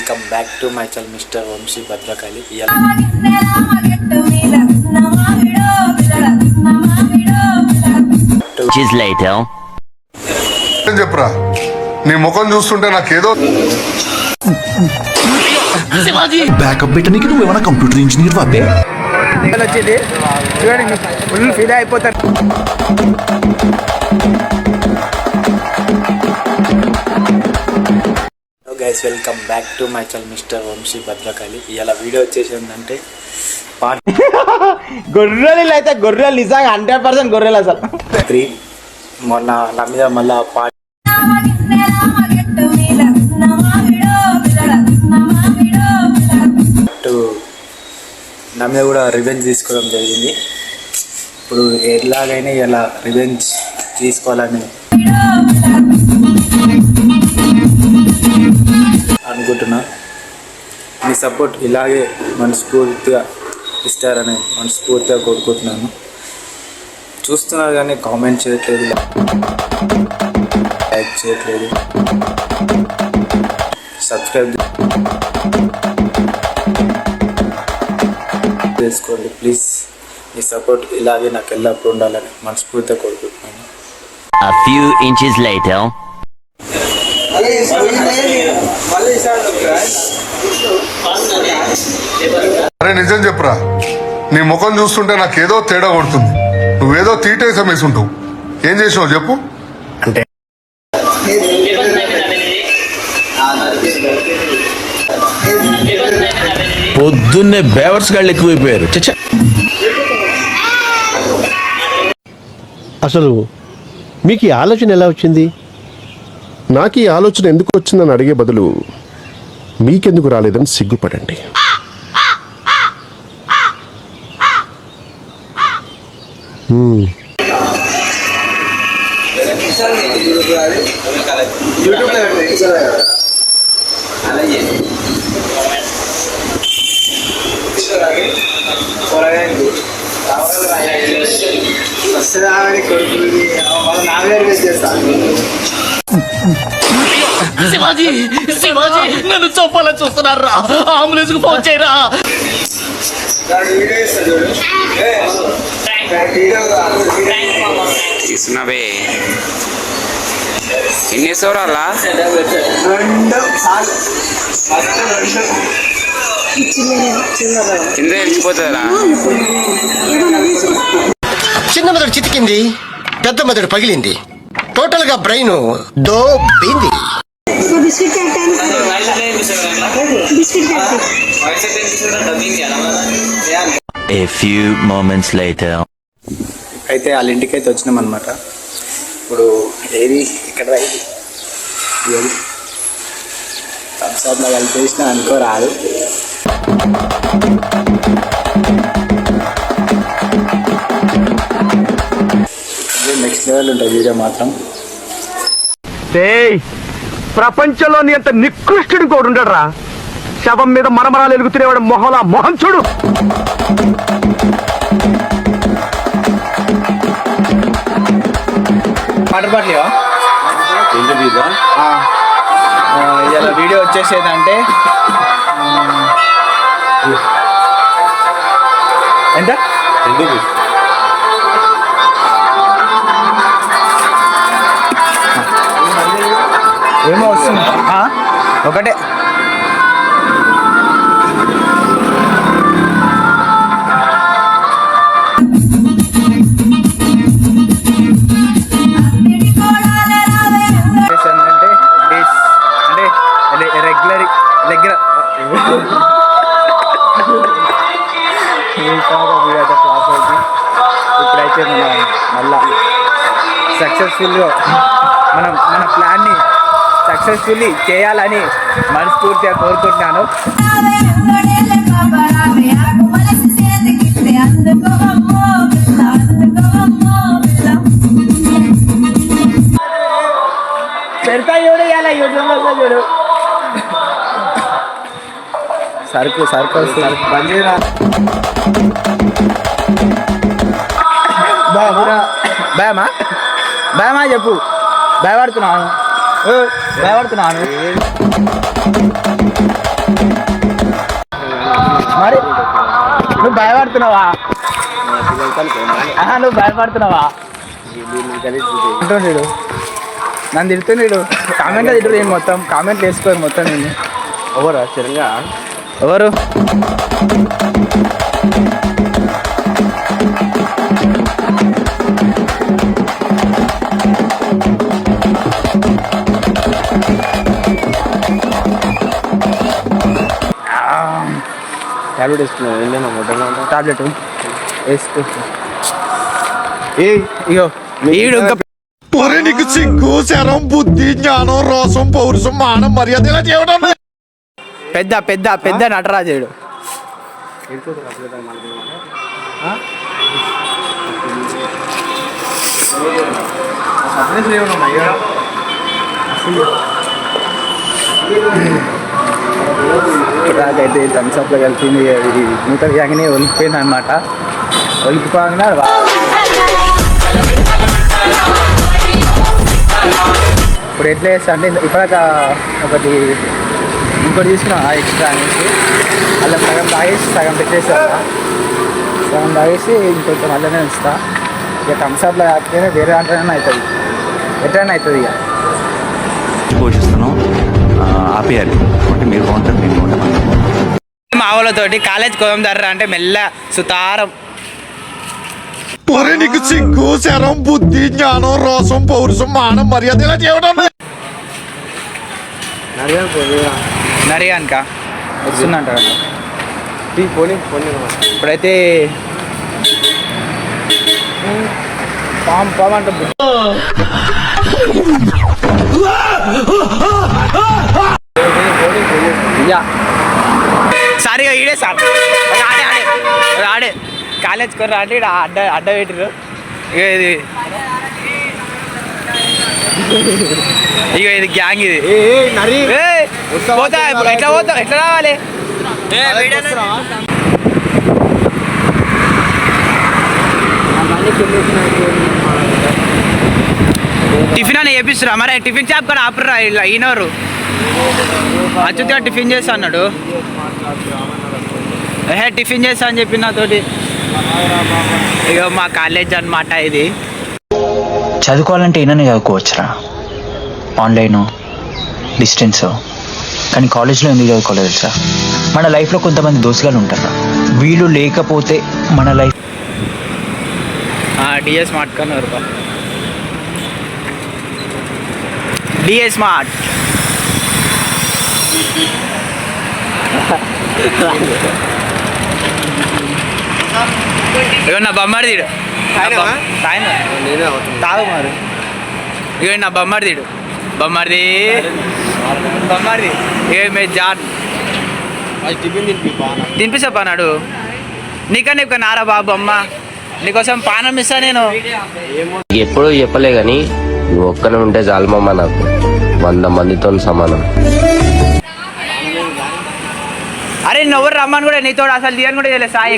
Welcome back to my channel mister Vamshi Bhadrakali. చెప్పరా నీ ముఖం చూస్తుంటే నాకేదో బ్యాకప్ పెట్టడానికి నువ్వు ఏమైనా కంప్యూటర్ ఇంజనీర్ వాపే వచ్చింది చూడండి, ఫుల్ ఫీల్ అయిపోతారు. Guys welcome back to my channel mister Vamshi Bhadrakali. ఇలా వీడియో వచ్చేసి ఏంటంటే పార్ట్ గొర్రెలు అయితే గొర్రెలు నిజంగా 100% గొర్రెలు అసలు 3. మొన్న నా మీద మళ్ళా పార్ట్ నా మీద కూడా రివెంజ్ తీసుకోవడం జరిగింది. ఇప్పుడు ఎలాగైనా ఇలా రివెంజ్ తీసుకోవాలని అనుకుంటున్నా. మీ సపోర్ట్ ఇలాగే మనస్ఫూర్తిగా ఇస్తారని మనస్ఫూర్తిగా కోరుకుంటున్నాను. చూస్తున్నారు కానీ కామెంట్ చేయట్లేదు, లైక్ చేయట్లేదు, సబ్స్క్రైబ్ చేసుకోండి ప్లీజ్. మీ సపోర్ట్ ఇలాగే నాకు ఎల్లప్పుడు ఉండాలని మనస్ఫూర్తిగా కోరుకుంటున్నాను. A few inches later. అరే నిజం చెప్పరా నీ ముఖం చూస్తుంటే నాకేదో తేడా కొడుతుంది. నువ్వేదో తీటేసా మేసుంటావు. ఏం చేసినావు చెప్పు. అంటే పొద్దున్నే బేవర్స్ గాళ్ళు ఎక్కువైపోయారు. అసలు మీకు ఈ ఆలోచన ఎలా వచ్చింది? నాకు ఈ ఆలోచన ఎందుకు వచ్చిందని అడిగే బదులు మీకెందుకు రాలేదని సిగ్గుపడండి. శివాజీ నన్ను చంపాలని చూస్తున్నారా? అంబులెన్స్ కు ఫోన్ చేయరా. తీసుకున్నావే ఎన్ని సోరాలా కింద వెళ్ళిపోతుందా? చిన్న మెదడు చితికింది, పెద్ద మెదడు పగిలింది, టోటల్ గా brain దోబింది. A few moments later. అయితే వాళ్ళ ఇంటికి అయితే వచ్చినాం అనమాట. ఇప్పుడు ఏది ఇక్కడ రైతు ఏది థమ్స్అప్లో కలిపేసిన అనుకో రాదు. నెక్స్ట్ లెవెల్ ఉంటుంది వీడియో మాత్రం. ప్రపంచంలోని ఎంత నికృష్టుడు కూడా ఉండడు రా. శవం మీద మరమరాలు ఎలుగుతునేవాడు మొహలా మొహం చూడు. వాటర్ బాటిల్ ఇలా వీడియో వచ్చేసేదంటే ఎంత ఏమో వస్తుంది ఒకటే. రెగ్యులర్ ఫ్లాప్ అవుతుంది. ఇప్పుడైతే మనం మళ్ళా సక్సెస్ఫుల్గా మన ప్లాన్ని సక్సెస్ఫుల్లీ చేయాలని మనస్ఫూర్తిగా కోరుకుంటున్నాను. పెడతా చూడు, ఇలా యూట్యూబ్లో చూడు. సరుకు బంద్ చేయరా. భయమా చెప్పు. భయపడుతున్నాను. భయపడుతున్నావా? నువ్వు భయపడుతున్నావా? అంటుండీడు నన్ను తిడుతున్నాడు. కామెంట్లో తిట్టు నేను మొత్తం కామెంట్లు వేసుకోరు మొత్తం నేను. ఎవరు చిరంగా ఎవరు టాబ్లెట్ వేసుకున్నాను. టాబ్లెట్ వేసుకో. ఇగో ఈడు ఇంకా నీకు సిగ్గు శరం బుద్ధి జ్ఞానం రోసం పౌరుషం మానం మర్యాద ఇలా చేయడం పెద్ద పెద్ద పెద్ద నటరాజుడు. నాకైతే థమ్స్అప్లో కలిపింది ఇది నూతన గ్యాంగ్ని ఒలికిపోయింది అనమాట. ఒలికిపోగానే ఇప్పుడు ఎట్లా చేస్తా అంటే ఇప్పటిక ఒకటి ఇంకోటి తీసుకున్నా ఎక్స్ట్రా అనేసి అలా సగం తాగేసి సగం పెట్టేసా. సగం తాగేసి ఇంకొంచెం అల్లనే ఇస్తా. ఇక థమ్స్అప్లో కాకపోతే వేరే దాంట్లోనే అవుతుంది, ఎట్లయినా అవుతుంది. ఇక పోషిస్తున్నాం ఆపేయాలి అంటే మీరు బాగుంటారు మేము బాగుంటాం. మా వాళ్ళతోటి కాలేజ్ కోదం ధర అంటే మెల్ల సుతారం. నీకు సిగ్గు శరం బుద్ధి జ్ఞానం రోసం పౌరుషం మానం మర్యాద ఇలా చేయడం నరిగానుక వస్తుందంట. ఇప్పుడైతే పాము పాము అంట. సారిగా ఈడే సార్ ఆడే ఆడే ఆడే కాలేజ్ కొర్ర అంటే ఇక్కడ అడ్డ పెట్టిరు. ఇక ఇది ఇక ఇది గ్యాంగ్ ఇది. పోతా ఇప్పుడు ఎట్లా పోతా ఎట్లా రావాలి? టిఫిన్ అని చేపిస్తురా మరి? టిఫిన్ షాప్ కూడా ఆపరా ఇలా ఈయనవరు అచ్చుగా టిఫిన్ చేస్తా అన్నాడు. టిఫిన్ చేస్తా అని చెప్పి నాతోటి. ఇక మా కాలేజ్ అన్నమాట ఇది. చదువుకోవాలంటే ఏమైనా చదువుకోవచ్చురా, ఆన్లైన్ డిస్టెన్స్. కానీ కాలేజ్లో ఎందుకు చదువుకోలేదు తెలుసా? మన లైఫ్లో కొంతమంది దోస్తులు ఉంటారు, వీళ్ళు లేకపోతే మన లైఫ్. డిఎస్ స్మార్ట్ కన్నారు. డిఎస్ స్మార్ట్ ఇక నా బొమ్మడిదీడు తాగు మరి. ఇక నా బొమ్మడిదీడు బొమ్మడిది బొమ్మడిది ఇక మే జాన్ తినిపిస్తా పానాడు. నీకన్నా ఇక నారా బాబు అమ్మ నీకోసం పానం ఇస్తా నేను. ఎప్పుడూ చెప్పలే గాని నువ్వు ఒక్కనే ఉంటే చాలమమ్మా, నాకు 100 మందితో సమానం. అరే నువ్వు ఎవరు రమ్మని కూడా నీతో అసలు దియని కూడా చేయలేదు సాయి.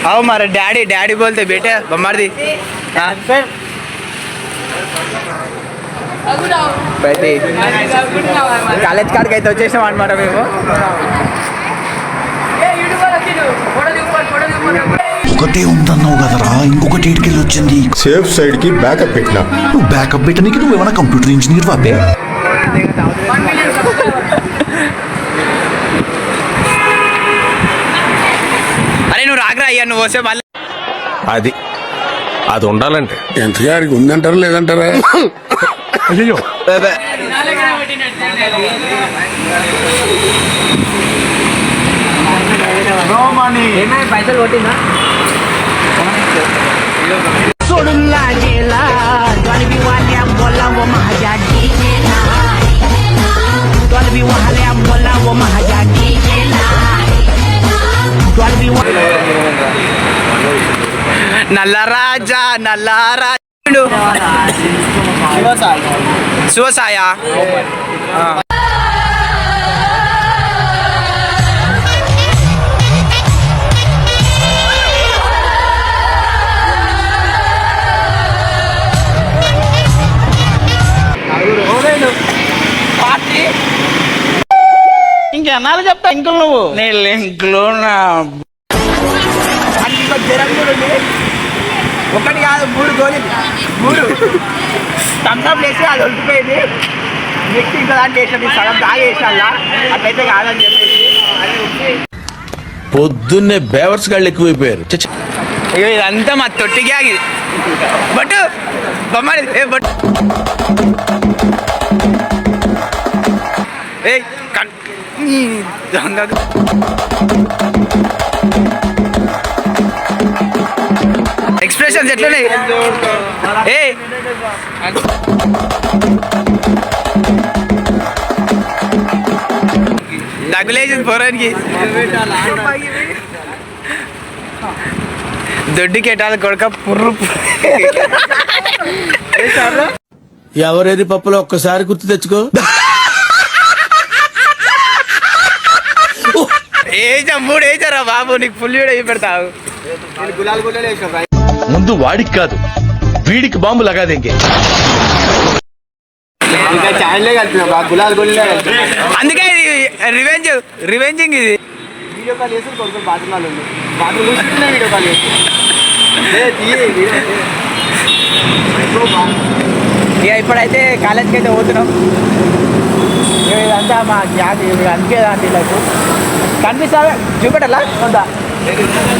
అవు మరి డాడీ డాడీ బోల్తే బేటే బొమ్మది. కాలేజ్ కాడికి అయితే వచ్చేసాం అనమాట మేము. ఒకటే ఉందన్నావు కదరా, ఇంకొకటి ఏడికెళ్ళి వచ్చింది. సేఫ్ సైడ్ కి బ్యాకప్ పెట్టినా. నువ్వు బ్యాకప్ పెట్టడానికి నువ్వేమన్నా కంప్యూటర్ ఇంజనీర్ వాపే? అరే నువ్వు రాగరా అయ్యా, నువ్వు వస్తే మళ్ళీ అది ఉండాలంటే ఎంతగా ఉందంటారా లేదంటారా? అయ్యో పైసలు కొట్టిందా? నల్లరాజా నల్లరాజు శివసాయ. ఎన్నాళ్ళు చెప్తా ఇంకులు నువ్వు నీ లింకులు నా ఇంకో జ్వరం కూడా ఉంది. ఒకటి కాదు 3 గోళీలు 3 థమ్స్అప్ వేసి అది ఒలికిపోయింది. నెక్స్ట్ ఇంకా దాంట్లో వేసాం సగం తాగేసాలా అట్లయితే కాదని చెప్పేసి అది వచ్చి పొద్దున్నే బేవర్స్ గాళ్ళు ఎక్కువైపోయారు. ఇగో ఇదంతా మా తొట్టి గ్యాగ్ బట్ బొమ్మడి బట్ ఏ దొంగ ఎక్స్ప్రెషన్స్ ఎట్లున్నాయి? ఏ దగ్గులేసింది పోరానికి దొడ్డికి ఎటాలి కొడుక పుర్రు ఎవరేది పప్పులో ఒక్కసారి గుర్తు తెచ్చుకో. ఏజా 3 వేసారా బాబు, నీకు ఫుల్ వీడియో చూసి పెడతావు. గులాల్ గులాలు వేసావు. ముందు వాడికి కాదు వీడికి బాంబు లగాది ఇంకే. అందుకే ఇది రివెంజింగ్ ఇది. వీడియో కాల్ చేసి కొడుకు బాత్రూమ్ వీడియో కాల్ చేసి ఇక ఇప్పుడైతే కాలేజ్కి అయితే పోతున్నాం. ఇదంతా మా గ్యాగ్ అందుకే దాంట్లో వీళ్ళకు కనిపిస్తావా చూపెట్టాలా కొందా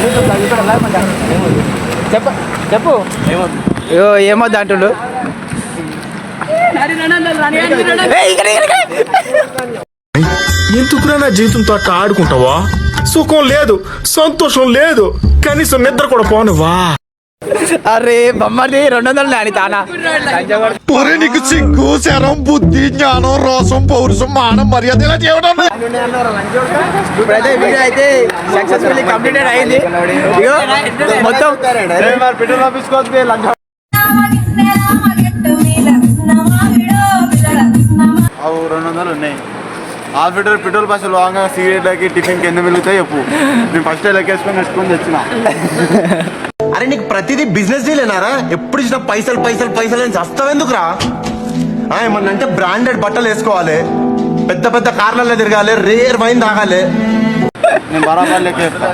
చూపెట్టాలా కొందా చెప్పు ఏమొద్దు అంటుండు. ఎందుకురా నా జీవితంతో అట్లా ఆడుకుంటావా? సుఖం లేదు, సంతోషం లేదు, కనీసం నిద్ర కూడా పోనివా? అరే బొమ్మది 200 నాని తానా. ఒరే నీకు సిగ్గు శరం బుద్ధి జ్ఞానం రోసం పౌరుషం మానం మర్యాద ఇలా చేయడం. ఇప్పుడైతే వీడియో అయితే సక్సెస్ఫుల్లీ కంప్లీటెడ్ అయింది. ఇగో మొత్తం పెట్రోల్ ఆఫీస్కి లంచ్ 200 ఉన్నాయి. హాస్పిటల్ పెట్రోల్ బస్సులు వాగా సిగరెట్లకి టిఫిన్కి ఎన్ని మిగులుతాయి చెప్పు. నేను ఫస్ట్ లెక్కేసుకొని నడుచుకొని తెచ్చిన. అరే నీకు ప్రతిదీ బిజినెస్ డీలేనారా? ఎప్పుడు ఇచ్చిన పైసలు పైసలు పైసలు అని చస్తావెందుకురా? ఏమన్నా అంటే బ్రాండెడ్ బట్టలు వేసుకోవాలి, పెద్ద పెద్ద కార్లలో తిరగాలి, రేర్ వైన్ తాగాలి. నేను బరాబర్ లెక్కేస్తా.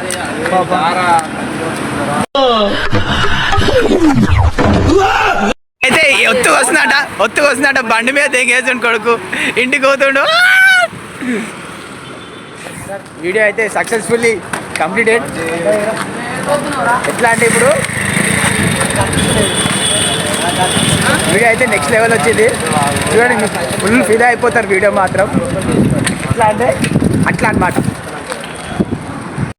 అయితే ఒత్తుకు వస్తున్నట బండి మీద తెగేసాడు కొడుకు, ఇంటికి పోతుండు. వీడియో అయితే సక్సెస్ఫుల్లీ కంప్లీటెడ్. ఎట్లా అంటే ఇప్పుడు వీడియో అయితే నెక్స్ట్ లెవెల్ వచ్చింది చూడండి. ఫుల్ ఫిదా అయిపోతారు వీడియో మాత్రం. ఎట్లా అంటే అట్లా అన్నమాట.